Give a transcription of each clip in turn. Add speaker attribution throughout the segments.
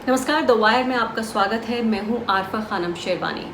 Speaker 1: नमस्कार, the wire में आपका स्वागत है। मैं हूं आरफा खानम शेरवानी।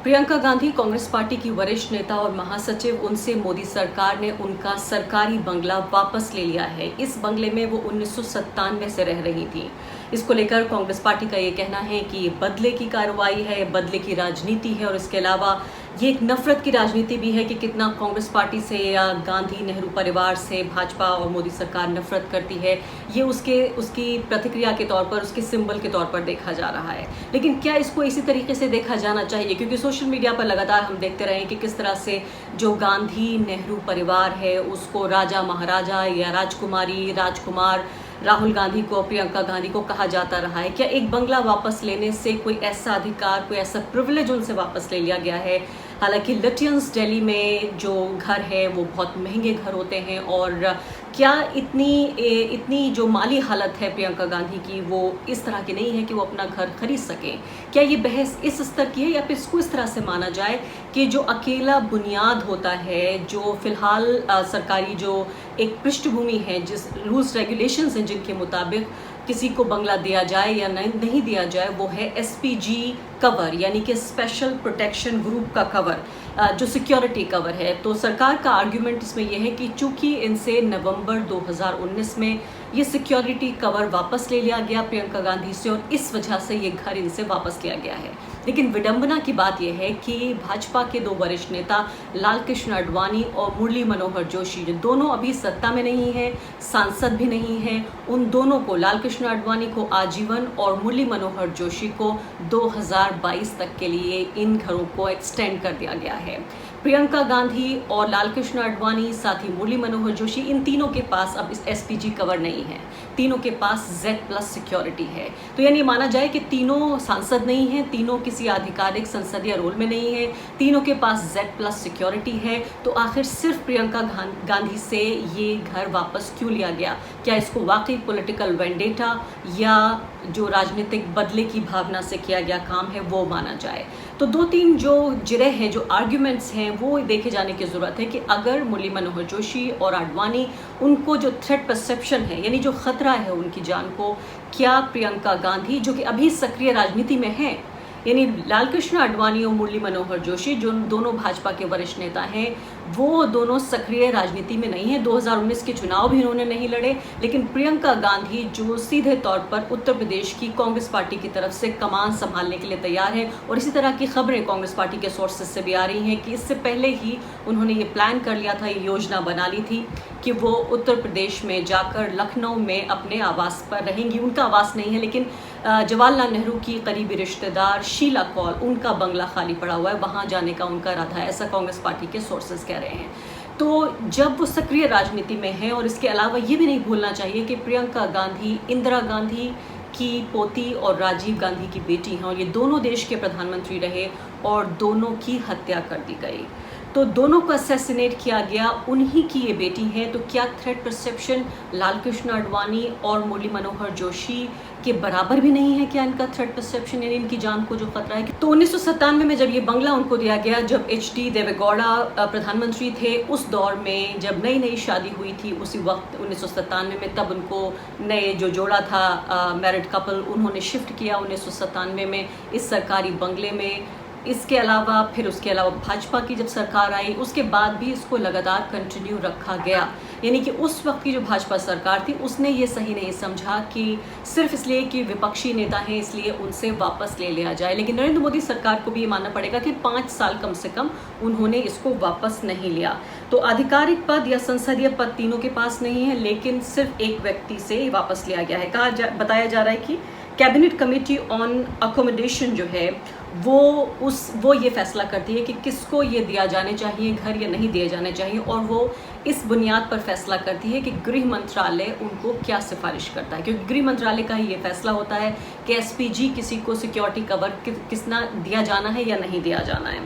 Speaker 1: प्रियंका गांधी कांग्रेस पार्टी की वरिष्ठ नेता और महासचिव, उनसे मोदी सरकार ने उनका सरकारी बंगला वापस ले लिया है। इस बंगले में वो 1997 से रह रही थी। इसको लेकर कांग्रेस पार्टी का ये कहना है कि ये बदले की कार्रवाई है, बदले की राजनीति है और इसके अलावा ये एक नफरत की राजनीति भी है कि कितना कांग्रेस पार्टी से या गांधी नेहरू परिवार से भाजपा और मोदी सरकार नफरत करती है। ये उसकी प्रतिक्रिया के तौर पर, उसके सिंबल के तौर पर देखा जा रहा है। लेकिन क्या इसको इसी तरीके से देखा जाना चाहिए? क्योंकि सोशल मीडिया पर लगातार हम देखते रहे कि किस तरह से जो गांधी नेहरू परिवार है उसको राजा महाराजा या राजकुमारी राजकुमार राहुल गांधी को, प्रियंका गांधी को कहा जाता रहा है। क्या एक बंगला वापस लेने से कोई ऐसा अधिकार, कोई ऐसा प्रिविलेज उनसे वापस ले लिया गया है? हालांकि लिटियंस दिल्ली में जो घर है वो बहुत महंगे घर होते हैं और क्या इतनी जो माली हालत है प्रियंका गांधी की वो इस तरह की नहीं है कि वो अपना घर खरीद सकें? क्या ये बहस इस स्तर की है या फिर इसको इस तरह से माना जाए कि जो अकेला बुनियाद होता है, जो फिलहाल सरकारी जो एक पृष्ठभूमि है, जिस रूल्स रेगुलेशंस हैं जिनके मुताबिक किसी को बंगला दिया जाए या नहीं दिया जाए, वो है एसपीजी कवर, यानी कि स्पेशल प्रोटेक्शन ग्रुप का कवर, जो सिक्योरिटी कवर है। तो सरकार का आर्ग्यूमेंट इसमें यह है कि चूंकि इनसे नवंबर 2019 में ये सिक्योरिटी कवर वापस ले लिया गया प्रियंका गांधी से और इस वजह से ये घर इनसे वापस लिया गया है। लेकिन विडंबना की बात यह है कि भाजपा के दो वरिष्ठ नेता लाल कृष्ण आडवाणी और मुरली मनोहर जोशी, जो दोनों अभी सत्ता में नहीं है, सांसद भी नहीं है, उन दोनों को, लाल कृष्ण आडवाणी को आजीवन और मुरली मनोहर जोशी को 2022 तक के लिए इन घरों को एक्सटेंड कर दिया गया है। प्रियंका गांधी और लाल कृष्ण आडवाणी, साथ ही मुरली मनोहर जोशी, इन तीनों के पास अब इस एसपीजी कवर नहीं है। तीनों के पास Z+ सिक्योरिटी है। तो यानी माना जाए कि तीनों सांसद नहीं हैं, तीनों किसी आधिकारिक संसदीय रोल में नहीं है, तीनों के पास Z+ सिक्योरिटी है। तो आखिर सिर्फ प्रियंका गांधी से ये घर वापस क्यों लिया गया? क्या इसको वाकई पॉलिटिकल वेंडेटा या जो राजनीतिक बदले की भावना से किया गया काम है वो माना जाए? तो दो तीन जो जिरह हैं, जो आर्ग्यूमेंट्स हैं, वो देखे जाने की ज़रूरत है कि अगर मुरली मनोहर जोशी और आडवाणी, उनको जो थ्रेट परसेप्शन है, यानी जो खतरा है उनकी जान को, क्या प्रियंका गांधी, जो कि अभी सक्रिय राजनीति में है, यानी लाल कृष्ण आडवाणी और मुरली मनोहर जोशी, जो दोनों भाजपा के वरिष्ठ नेता हैं, वो दोनों सक्रिय राजनीति में नहीं है। 2019 के चुनाव भी इन्होंने नहीं लड़े। लेकिन प्रियंका गांधी जो सीधे तौर पर उत्तर प्रदेश की कांग्रेस पार्टी की तरफ से कमान संभालने के लिए तैयार है और इसी तरह की खबरें कांग्रेस पार्टी के सोर्सेज से भी आ रही हैं कि इससे पहले ही उन्होंने ये प्लान कर लिया था, ये योजना बना ली थी कि वो उत्तर प्रदेश में जाकर लखनऊ में अपने आवास पर रहेंगी। उनका आवास नहीं है, लेकिन जवाहरलाल नेहरू की करीबी रिश्तेदार शीला कौल, उनका बंगला खाली पड़ा हुआ है, वहाँ जाने का उनका इरादा है, ऐसा कांग्रेस पार्टी के सोर्सेज कह रहे हैं। तो जब वो सक्रिय राजनीति में है, और इसके अलावा ये भी नहीं भूलना चाहिए कि प्रियंका गांधी इंदिरा गांधी की पोती और राजीव गांधी की बेटी हैं और ये दोनों देश के प्रधानमंत्री रहे और दोनों की हत्या कर दी गई। तो दोनों को असैसिनेट किया गया, उन्हीं की ये बेटी हैं। तो क्या थ्रेट परसेप्शन लाल कृष्ण आडवाणी और मुरली मनोहर जोशी के बराबर भी नहीं है? क्या इनका थ्रेट परसेप्शन, यानी इनकी जान को जो खतरा है? तो 1997 में जब ये बंगला उनको दिया गया, जब HD देवेगौड़ा प्रधानमंत्री थे, उस दौर में जब नई नई शादी हुई थी, उसी वक्त 1997 में, तब उनको नए जो जोड़ा था मैरिड कपल, उन्होंने शिफ्ट किया 1997 में इस सरकारी बंगले में। इसके अलावा फिर उसके अलावा भाजपा की जब सरकार आई, उसके बाद भी इसको लगातार कंटिन्यू रखा गया। यानी कि उस वक्त की जो भाजपा सरकार थी उसने ये सही नहीं समझा कि सिर्फ इसलिए कि विपक्षी नेता हैं इसलिए उनसे वापस ले लिया जाए। लेकिन नरेंद्र मोदी सरकार को भी ये मानना पड़ेगा कि 5 साल कम से कम उन्होंने इसको वापस नहीं लिया। तो आधिकारिक पद या संसदीय पद तीनों के पास नहीं है, लेकिन सिर्फ एक व्यक्ति से वापस लिया गया है। बताया जा रहा है कि कैबिनेट कमेटी ऑन अकोमोडेशन जो है वो ये फैसला करती है कि किसको ये दिया जाने चाहिए घर या नहीं दिए जाने चाहिए, और वो इस बुनियाद पर फैसला करती है कि गृह मंत्रालय उनको क्या सिफारिश करता है, क्योंकि गृह मंत्रालय का ही ये फैसला होता है कि एसपीजी किसी को सिक्योरिटी कवर कितना दिया जाना है या नहीं दिया जाना है।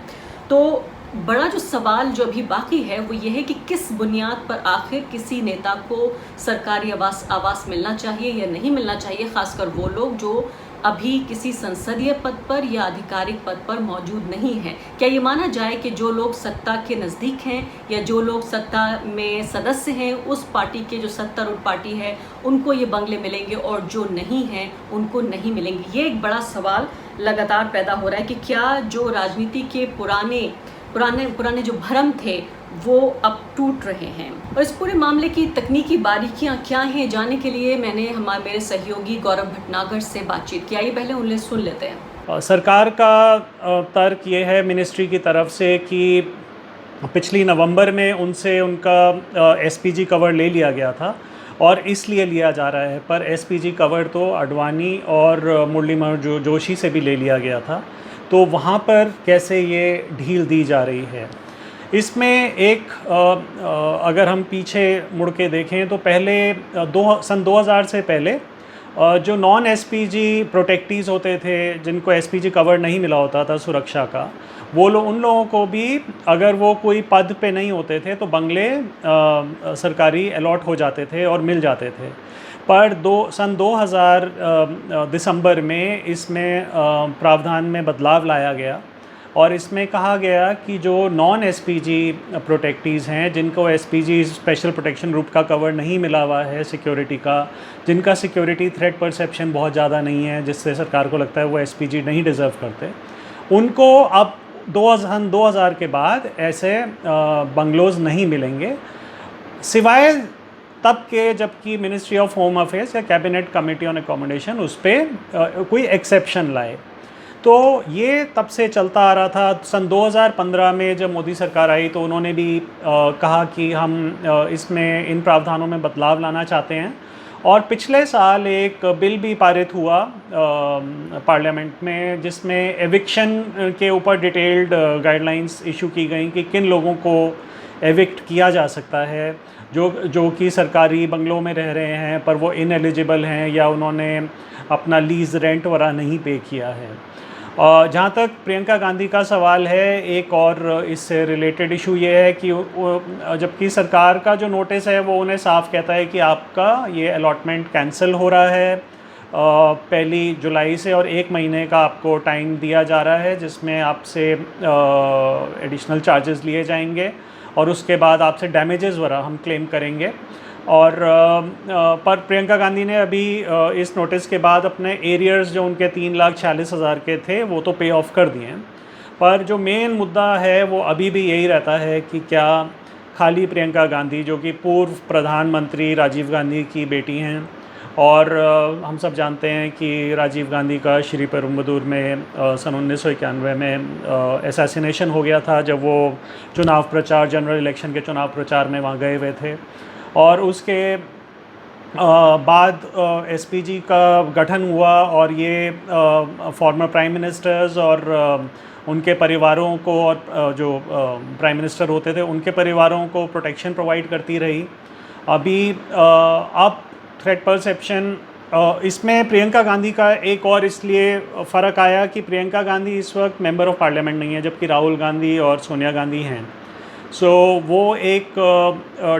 Speaker 1: तो बड़ा जो सवाल जो अभी बाकी है वो ये है कि किस बुनियाद पर आखिर किसी नेता को सरकारी आवास मिलना चाहिए या नहीं मिलना चाहिए, खासकर वो लोग जो अभी किसी संसदीय पद पर या आधिकारिक पद पर मौजूद नहीं है। क्या ये माना जाए कि जो लोग सत्ता के नज़दीक हैं या जो लोग सत्ता में सदस्य हैं उस पार्टी के, जो सत्तारूढ़ पार्टी है, उनको ये बंगले मिलेंगे और जो नहीं हैं उनको नहीं मिलेंगे? ये एक बड़ा सवाल लगातार पैदा हो रहा है कि क्या जो राजनीति के पुराने जो भ्रम थे वो अब टूट रहे हैं। और इस पूरे मामले की तकनीकी बारीकियां क्या हैं, जानने के लिए मैंने मेरे सहयोगी गौरव भटनागर से बातचीत की। आइए पहले उन्हें सुन लेते हैं।
Speaker 2: सरकार का तर्क ये है मिनिस्ट्री की तरफ से कि पिछली नवंबर में उनसे उनका एसपीजी कवर ले लिया गया था और इसलिए लिया जा रहा है, पर एसपीजी कवर तो अडवाणी और मुरली मनोहर जोशी से भी ले लिया गया था, तो वहाँ पर कैसे ये ढील दी जा रही है। इसमें एक अगर हम पीछे मुड़ के देखें तो पहले सन 2000 से पहले जो नॉन एसपीजी प्रोटेक्टीज होते थे, जिनको एसपीजी कवर नहीं मिला होता था सुरक्षा का, वो लोग, उन लोगों को भी अगर वो कोई पद पे नहीं होते थे तो बंगले सरकारी अलॉट हो जाते थे और मिल जाते थे। पर सन 2000 दिसंबर में इसमें प्रावधान में बदलाव लाया गया और इसमें कहा गया कि जो नॉन एसपीजी प्रोटेक्टीज़ हैं, जिनको एसपीजी स्पेशल प्रोटेक्शन ग्रुप का कवर नहीं मिला हुआ है सिक्योरिटी का, जिनका सिक्योरिटी थ्रेट परसेप्शन बहुत ज़्यादा नहीं है, जिससे सरकार को लगता है वो एसपीजी नहीं डिज़र्व करते, उनको अब 2000 के बाद ऐसे बंगलोज़ नहीं मिलेंगे, सिवाय तब के जबकि मिनिस्ट्री ऑफ होम अफेयर्स या कैबिनेट कमेटी ऑन अकोमोडेशन उस पर कोई एक्सेप्शन लाए। तो ये तब से चलता आ रहा था। सन 2015 में जब मोदी सरकार आई तो उन्होंने भी कहा कि हम इसमें इन प्रावधानों में बदलाव लाना चाहते हैं, और पिछले साल एक बिल भी पारित हुआ पार्लियामेंट में, जिसमें एविक्शन के ऊपर डिटेल्ड गाइडलाइंस इशू की गई कि किन लोगों को एविक्ट किया जा सकता है, जो कि सरकारी बंगलों में रह रहे हैं पर वो इनएलिजिबल हैं या उन्होंने अपना लीज़ रेंट वगैरह नहीं पे किया है। जहाँ तक प्रियंका गांधी का सवाल है, एक और इससे रिलेटेड इशू ये है कि जबकि सरकार का जो नोटिस है वो उन्हें साफ कहता है कि आपका ये अलॉटमेंट कैंसिल हो रहा है 1 जुलाई से, और 1 महीने का आपको टाइम दिया जा रहा है जिसमें आपसे एडिशनल चार्जेस लिए जाएंगे और उसके बाद आपसे डैमेजेस वगैरह हम क्लेम करेंगे। और पर प्रियंका गांधी ने अभी इस नोटिस के बाद अपने एरियर्स जो उनके 3,46,000 के थे वो तो पे ऑफ कर दिए हैं, पर जो मेन मुद्दा है वो अभी भी यही रहता है कि क्या खाली प्रियंका गांधी, जो कि पूर्व प्रधानमंत्री राजीव गांधी की बेटी हैं, और हम सब जानते हैं कि राजीव गांधी का श्रीपेरुम्बदूर में सन 1991 में असैसिनेशन हो गया था जब वो चुनाव प्रचार, जनरल इलेक्शन के चुनाव प्रचार में वहाँ गए हुए थे, और उसके बाद एसपीजी का गठन हुआ और ये फॉर्मर प्राइम मिनिस्टर्स और उनके परिवारों को, और जो प्राइम मिनिस्टर होते थे उनके परिवारों को प्रोटेक्शन प्रोवाइड करती रही। अभी अब थ्रेट परसेप्शन, इसमें प्रियंका गांधी का एक और इसलिए फ़र्क आया कि प्रियंका गांधी इस वक्त मेंबर ऑफ पार्लियामेंट नहीं है, जबकि राहुल गांधी और सोनिया गांधी हैं। सो वो एक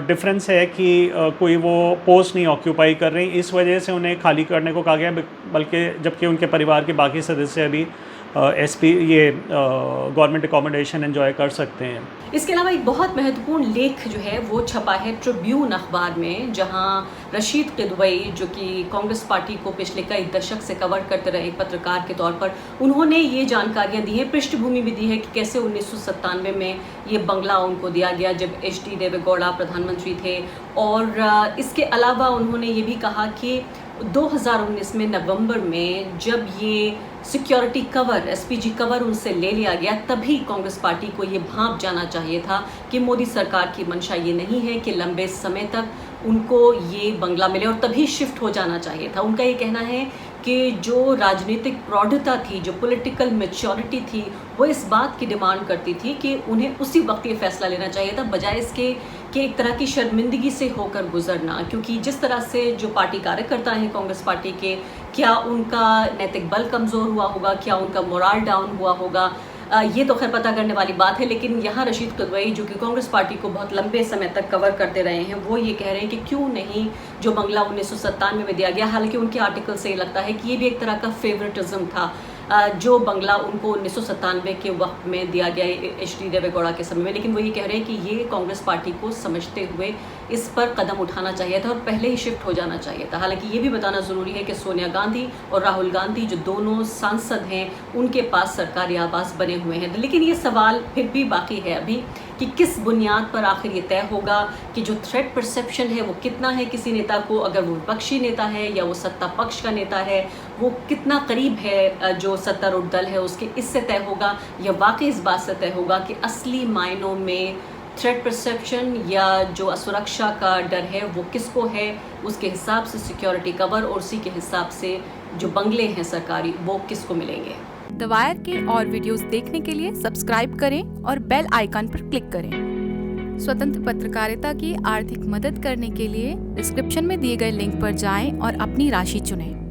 Speaker 2: डिफरेंस है कि कोई वो पोस्ट नहीं ऑक्यूपाई कर रही, इस वजह से उन्हें खाली करने को कहा गया, बल्कि जबकि उनके परिवार के बाकी सदस्य अभी ये गवर्नमेंट अकोमोडेशन एंजॉय कर सकते हैं।
Speaker 1: इसके अलावा एक बहुत महत्वपूर्ण लेख जो है वो छपा है ट्रिब्यून अखबार में, जहां रशीद किदवई, जो कि कांग्रेस पार्टी को पिछले कई दशक से कवर करते रहे पत्रकार के तौर पर, उन्होंने ये जानकारियां दी हैं, पृष्ठभूमि भी दी है कि कैसे 1997 में ये बंगला उनको दिया गया जब एच.डी. देवेगौड़ा प्रधानमंत्री थे। और इसके अलावा उन्होंने ये भी कहा कि 2019 में नवंबर में जब ये सिक्योरिटी कवर, एसपीजी कवर उनसे ले लिया गया, तभी कांग्रेस पार्टी को ये भांप जाना चाहिए था कि मोदी सरकार की मंशा ये नहीं है कि लंबे समय तक उनको ये बंगला मिले, और तभी शिफ्ट हो जाना चाहिए था। उनका ये कहना है कि जो राजनीतिक प्रौढ़ता थी, जो पॉलिटिकल मैच्योरिटी थी, वो इस बात की डिमांड करती थी कि उन्हें उसी वक्त ये फैसला लेना चाहिए था, बजाय इसके कि एक तरह की शर्मिंदगी से होकर गुजरना। क्योंकि जिस तरह से जो पार्टी कार्यकर्ता हैं कांग्रेस पार्टी के, क्या उनका नैतिक बल कमज़ोर हुआ होगा, क्या उनका मोराल डाउन हुआ होगा, ये तो खैर पता करने वाली बात है। लेकिन यहाँ रशीद कुदवई जो कि कांग्रेस पार्टी को बहुत लंबे समय तक कवर करते रहे हैं, वो ये कह रहे हैं कि क्यों नहीं जो बंगला 1997 में दिया गया, हालांकि उनके आर्टिकल से ये लगता है कि ये भी एक तरह का फेवरेटिज्म था, जो बंगला उनको 1997 के वक्त में दिया गया HD देवेगौड़ा के समय में। लेकिन वो ये कह रहे हैं कि ये कांग्रेस पार्टी को समझते हुए इस पर कदम उठाना चाहिए था और पहले ही शिफ्ट हो जाना चाहिए था। हालांकि ये भी बताना ज़रूरी है कि सोनिया गांधी और राहुल गांधी जो दोनों सांसद हैं, उनके पास सरकारी आवास बने हुए हैं। लेकिन ये सवाल फिर भी बाकी है अभी कि किस बुनियाद पर आखिर ये तय होगा कि जो थ्रेट परसेप्शन है वो कितना है किसी नेता को, अगर वो विपक्षी नेता है या वो सत्ता पक्ष का नेता है, वो कितना करीब है जो सत्तारूढ़ दल है उसके, इससे तय होगा। या वाकई इस बात से तय होगा कि असली मायनों में थ्रेट परसेप्शन या जो असुरक्षा का डर है वो किसको है, उसके हिसाब से सिक्योरिटी कवर और उसी के हिसाब से जो बंगले हैं सरकारी वो किसको मिलेंगे।
Speaker 3: द वायर के और वीडियोस देखने के लिए सब्सक्राइब करें और बेल आइकन पर क्लिक करें। स्वतंत्र पत्रकारिता की आर्थिक मदद करने के लिए डिस्क्रिप्शन में दिए गए लिंक पर जाएं और अपनी राशि चुनें।